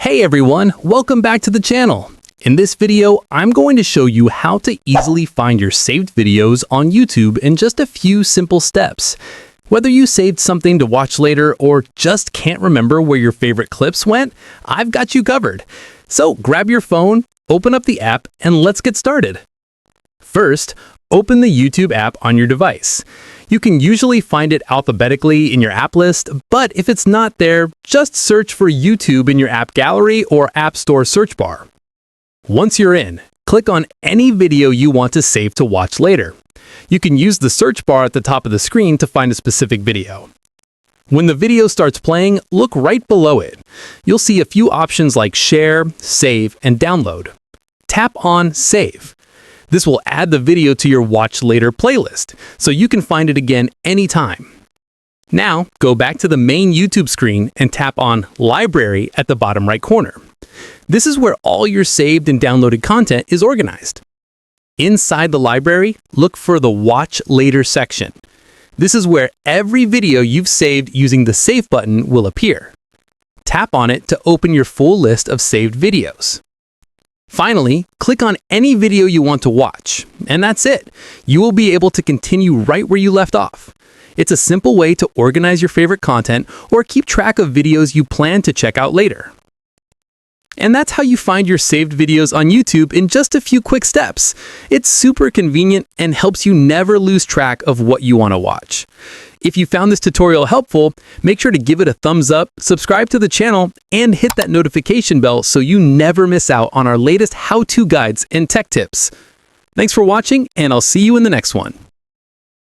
Hey everyone, welcome back to the channel. In this video, I'm going to show you how to easily find your saved videos on YouTube in just a few simple steps. Whether you saved something to watch later or just can't remember where your favorite clips went, I've got you covered. So grab your phone, open up the app, and let's get started. First, open the YouTube app on your device. You can usually find it alphabetically in your app list, but if it's not there, just search for YouTube in your app gallery or App Store search bar. Once you're in, click on any video you want to save to watch later. You can use the search bar at the top of the screen to find a specific video. When the video starts playing, look right below it. You'll see a few options like share, save, and download. Tap on Save. This will add the video to your Watch Later playlist, so you can find it again anytime. Now, go back to the main YouTube screen and tap on Library at the bottom right corner. This is where all your saved and downloaded content is organized. Inside the library, look for the Watch Later section. This is where every video you've saved using the Save button will appear. Tap on it to open your full list of saved videos. Finally, click on any video you want to watch, and that's it. You will be able to continue right where you left off. It's a simple way to organize your favorite content or keep track of videos you plan to check out later. And that's how you find your saved videos on YouTube in just a few quick steps. It's super convenient and helps you never lose track of what you want to watch. If you found this tutorial helpful, make sure to give it a thumbs up, subscribe to the channel, and hit that notification bell so you never miss out on our latest how-to guides and tech tips. Thanks for watching, and I'll see you in the next one.